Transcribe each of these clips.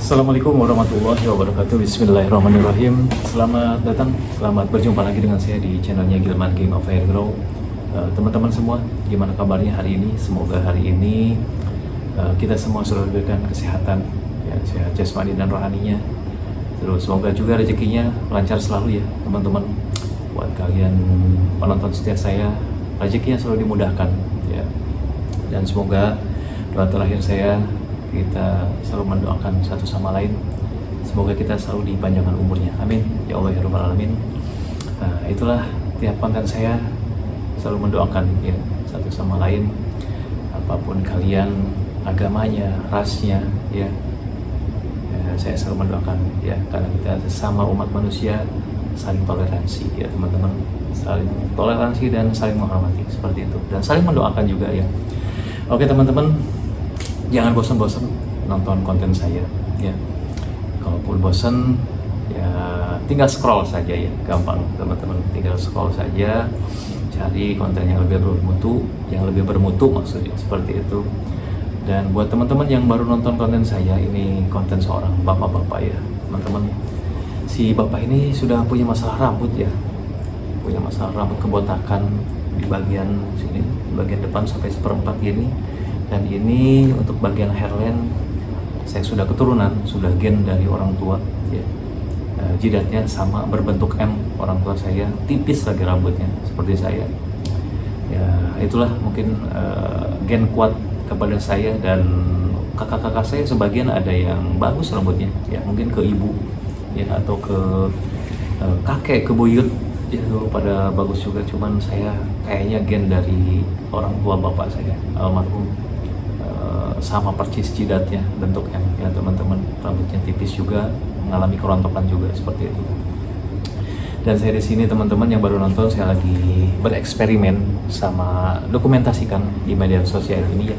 Assalamualaikum warahmatullahi wabarakatuh. Bismillahirrahmanirrahim. Selamat datang, selamat berjumpa lagi dengan saya di channelnya Gilman Game of Air Grow. Teman-teman semua, gimana kabarnya hari ini? Semoga hari ini kita semua selalu diberikan kesehatan, ya, sehat jasmani dan rohaninya. Terus semoga juga rezekinya lancar selalu ya teman-teman. Buat kalian penonton setia saya, rezekinya selalu dimudahkan ya. Dan semoga doa terakhir saya, kita selalu mendoakan satu sama lain, semoga kita selalu dipanjangkan umurnya, amin ya Allah ya Rabbal Alamin. Itulah tiap konten saya, selalu mendoakan ya satu sama lain, apapun kalian agamanya, rasnya ya, saya selalu mendoakan ya, karena kita sesama umat manusia saling toleransi ya teman-teman, saling toleransi dan saling menghormati seperti itu, dan saling mendoakan juga ya. Oke teman-teman, jangan bosan-bosan nonton konten saya ya. Kalaupun bosan ya tinggal scroll saja ya, gampang teman-teman, tinggal scroll saja, cari konten yang lebih bermutu maksudnya seperti itu. Dan buat teman-teman yang baru nonton konten saya, ini konten seorang bapak-bapak ya teman-teman. Si bapak ini sudah punya masalah rambut ya, punya masalah rambut kebotakan di bagian sini, bagian depan sampai seperempat ini. Dan ini untuk bagian hairline, saya sudah keturunan, sudah gen dari orang tua ya. Jidatnya sama berbentuk M, orang tua saya tipis lagi rambutnya seperti saya ya. Itulah mungkin gen kuat kepada saya, dan kakak-kakak saya sebagian ada yang bagus rambutnya ya, mungkin ke ibu ya, atau ke kakek, ke buyut ya, pada bagus juga. Cuman saya kayaknya gen dari orang tua bapak saya almarhum, sama percis jidatnya, bentuk M ya teman-teman, rambutnya tipis juga, mengalami kerontokan juga seperti itu. Dan saya di sini teman-teman yang baru nonton, saya lagi bereksperimen sama dokumentasikan di media sosial ini ya,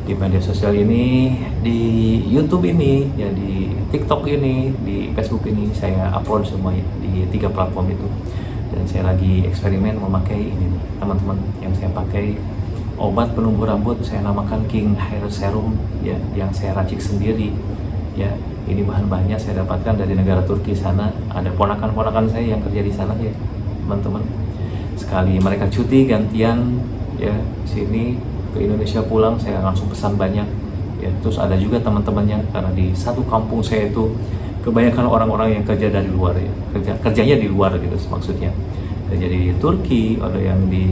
di media sosial ini, di YouTube ini ya, di TikTok ini, di Facebook ini, saya upload semua ya di 3 platform itu. Dan saya lagi eksperimen memakai ini nih teman-teman, yang saya pakai obat penumbuh rambut, saya namakan King Hair Serum ya, yang saya racik sendiri ya. Ini bahan-bahannya saya dapatkan dari negara Turki sana, ada ponakan-ponakan saya yang kerja di sana ya teman-teman. Sekali mereka cuti gantian ya sini ke Indonesia pulang, saya langsung pesan banyak ya. Terus ada juga teman-temannya, karena di satu kampung saya itu kebanyakan orang-orang yang kerja dari luar ya, kerjanya di luar gitu maksudnya, kerja di Turki, ada yang di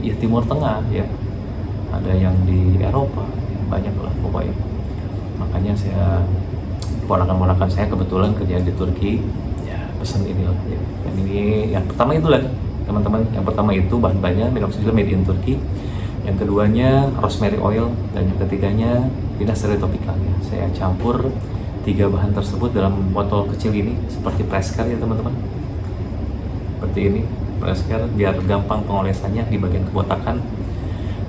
ya Timur Tengah ya, ada yang di Eropa ya, banyak lah pokoknya. Makanya saya, ponakan-ponakan saya kebetulan kerja di Turki ya, pesan inilah ya. Dan ini yang pertama itulah teman-teman, yang pertama itu bahan-bahannya minoxidil made in Turki, yang keduanya rosemary oil, dan yang ketiganya finasteride topikal ya. Saya campur 3 bahan tersebut dalam botol kecil ini, seperti preskar ya teman-teman, seperti ini preskar, biar gampang pengolesannya di bagian kebotakan.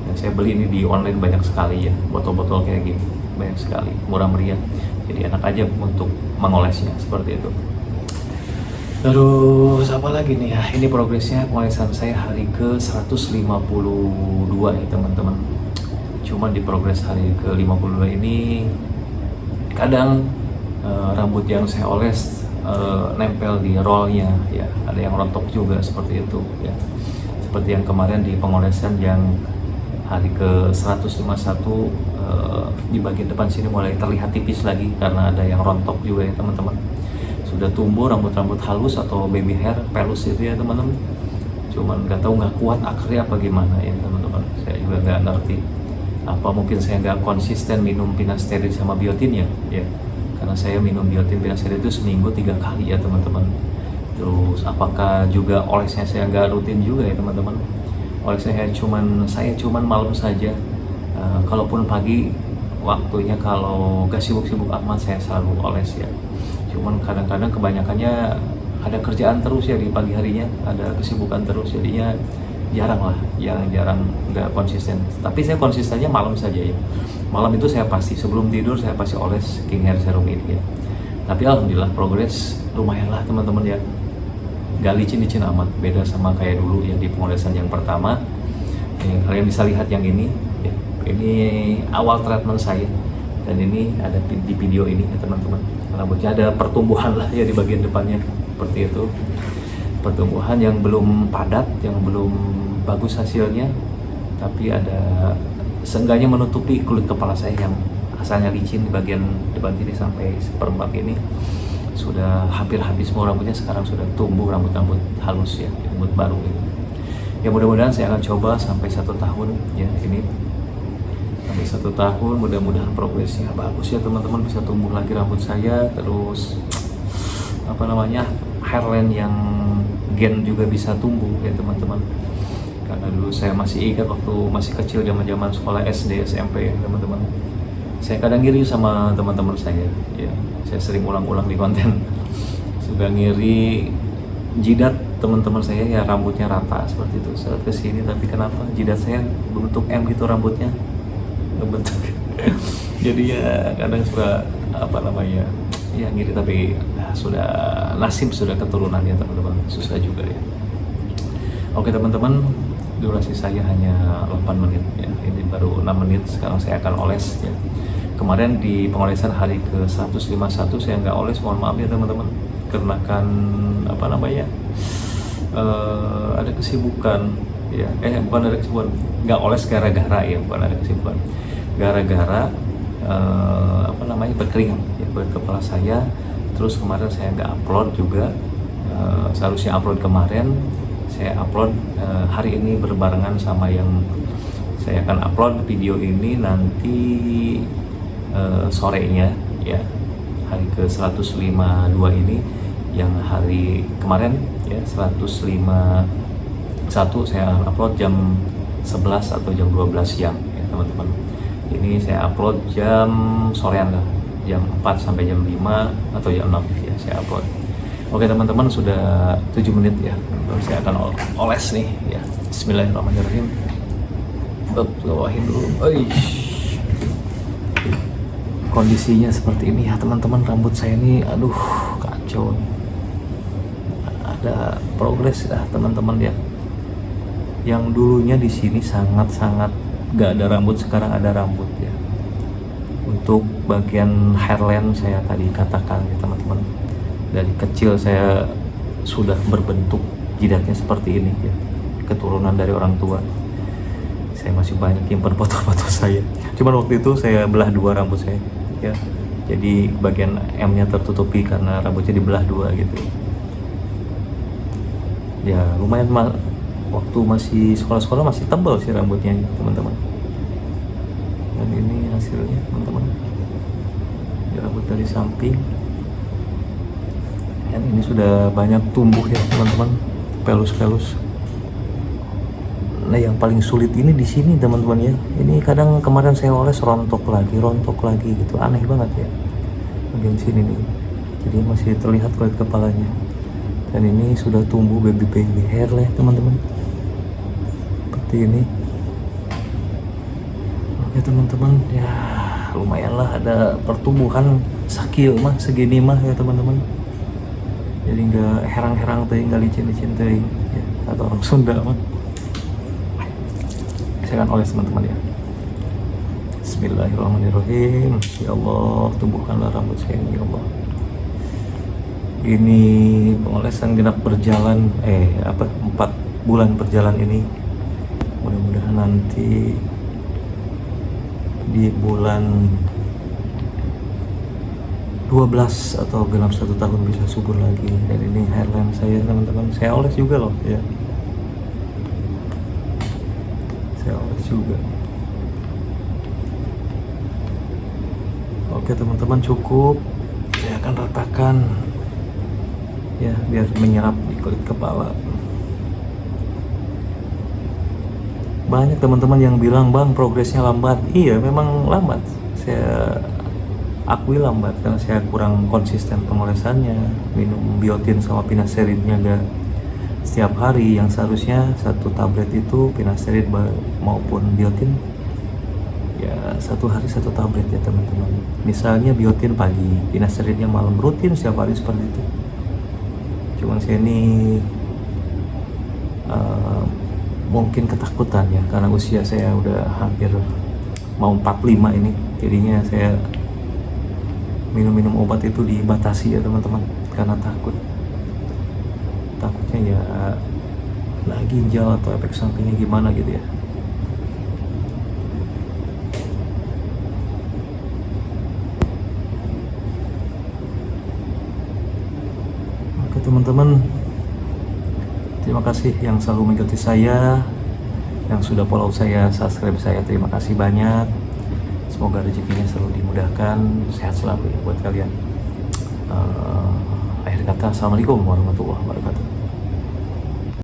Dan saya beli ini di online banyak sekali ya, botol-botol kayak gini banyak sekali, murah meriah, jadi enak aja untuk mengolesnya seperti itu. Terus apa lagi nih ya, ini progresnya pengolesan saya hari ke 152 ya teman-teman. Cuma di progres hari ke 52 ini kadang rambut yang saya oles nempel di rollnya ya, ada yang rontok juga seperti itu ya. Seperti yang kemarin di pengolesan yang hari ke 151, di bagian depan sini mulai terlihat tipis lagi karena ada yang rontok juga ya teman-teman. Sudah tumbuh rambut-rambut halus atau baby hair, pelus itu ya teman-teman, cuman nggak tahu, nggak kuat akarnya apa gimana ya teman-teman. Saya juga nggak ngerti, apa mungkin saya nggak konsisten minum finasteride sama biotin ya, karena saya minum biotin finasteride itu seminggu 3 kali ya teman-teman. Terus apakah juga olesnya saya nggak rutin juga ya teman-teman, olesnya saya cuman malam saja. Kalaupun pagi waktunya, kalau gak sibuk-sibuk amat, saya selalu oles ya. Cuman kadang-kadang kebanyakannya ada kerjaan terus ya di pagi harinya, ada kesibukan terus, jadinya jarang nggak konsisten. Tapi saya konsistennya malam saja ya. Malam itu saya pasti sebelum tidur saya pasti oles King Hair Serum ini ya. Tapi alhamdulillah progres lumayan lah teman-teman ya, gak licin-licin amat, beda sama kayak dulu yang di pengolesan yang pertama. Kalian bisa lihat yang ini ya, ini awal treatment saya Dan ini ada di video ini ya teman-teman, rambutnya ada pertumbuhan lah ya di bagian depannya seperti itu, pertumbuhan yang belum padat, yang belum bagus hasilnya, tapi ada seenggaknya menutupi kulit kepala saya yang asalnya licin di bagian depan sini sampai seperempat ini. Sudah hampir habis semua rambutnya, sekarang sudah tumbuh rambut-rambut halus ya, rambut baru ini. Ya mudah-mudahan saya akan coba sampai 1 tahun ya, ini sampai 1 tahun, mudah-mudahan progresnya bagus ya teman-teman, bisa tumbuh lagi rambut saya, terus hairline yang gen juga bisa tumbuh ya teman-teman. Karena dulu saya masih ingat waktu masih kecil, zaman sekolah SD SMP ya teman-teman, saya kadang ngiri sama teman-teman saya ya, saya sering ulang-ulang di konten, suka ngiri jidat teman-teman saya ya, rambutnya rata seperti itu saat kesini, tapi kenapa jidat saya bentuk M gitu rambutnya bentuk jadi ya kadang suka ya ngiri, tapi sudah nasib, sudah keturunan ya teman-teman, susah juga ya. Oke teman-teman, durasi saya hanya 8 menit ya, ini baru 6 menit, sekarang saya akan oles ya. Kemarin di pengolesan hari ke 151 saya nggak oles, mohon maaf ya teman-teman, karena kan ada kesibukan ya, bukan ada kesibukan, nggak oles gara-gara ya, bukan ada kesibukan, gara-gara berkeringat ya kulit kepala saya. Terus kemarin saya nggak upload juga, seharusnya upload kemarin, saya upload hari ini berbarengan sama yang saya akan upload video ini nanti sorenya ya, hari ke 152 ini, yang hari kemarin ya 151 saya upload jam 11 atau jam 12 siang ya teman-teman. Ini saya upload jam sorean lah, jam 4 sampai jam 5 atau jam 6 ya saya upload. Oke teman-teman, sudah 7 menit ya, saya akan oles nih ya. Bismillahirrahmanirrahim. Bawahin dulu. Kondisinya seperti ini ya teman-teman, rambut saya ini aduh kacau. Ada progres ya teman-teman ya. Yang dulunya di sini sangat-sangat gak ada rambut, sekarang ada rambut ya. Untuk bagian hairline saya tadi katakan ya teman-teman, dari kecil saya sudah berbentuk jidatnya seperti ini ya, keturunan dari orang tua. Saya masih banyak nyimpen foto-foto saya, cuman waktu itu saya belah dua rambut saya ya, jadi bagian M-nya tertutupi karena rambutnya dibelah dua gitu ya. Lumayan waktu masih sekolah-sekolah masih tebal sih rambutnya teman-teman. Dan ini hasilnya teman-teman, ya, rambut dari samping. Dan ini sudah banyak tumbuh ya teman-teman, pelus-pelus. Nah yang paling sulit ini di sini teman-teman ya. Ini kadang kemarin saya oles rontok lagi gitu, aneh banget ya bagian sini nih. Jadi masih terlihat kulit kepalanya. Dan ini sudah tumbuh baby hair lah teman-teman, seperti ini. Oke teman-teman ya, lumayan lah ada pertumbuhan sakil mah segini mah ya teman-teman. Jadi nggak herang-herang teuing, nggak licin-licin teuing ya, atau orang Sunda mah. Saya akan oles teman-teman ya. Bismillahirrahmanirrahim. Ya Allah, tumbuhkanlah rambut saya ini ya Allah. Ini pengolesan genap berjalan 4 bulan berjalan ini. Mudah-mudahan nanti di bulan 12 atau genap 1 tahun bisa subur lagi. Dan ini hairline saya teman-teman, saya oles juga loh ya, saya oles juga. Oke teman-teman, cukup, saya akan ratakan ya biar menyerap di kulit kepala. Banyak teman-teman yang bilang, bang progresnya lambat. Iya memang lambat, saya akui lambat karena saya kurang konsisten pengolesannya. Minum biotin sama pinaserinnya gak setiap hari, yang seharusnya 1 tablet itu pinaserin maupun biotin ya 1 hari 1 tablet ya teman-teman. Misalnya biotin pagi, pinaserinnya malam, rutin setiap hari seperti itu. Cuman saya ini mungkin ketakutan ya, karena usia saya udah hampir mau 45 ini, jadinya saya minum obat itu dibatasi ya teman-teman, karena takutnya ya ginjal atau efek sampingnya gimana gitu ya. Oke teman-teman, terima kasih yang selalu mengikuti saya, yang sudah follow saya, subscribe saya, terima kasih banyak. Semoga rezekinya selalu dimudahkan, sehat selalu ya buat kalian. Akhir kata, assalamualaikum warahmatullahi wabarakatuh.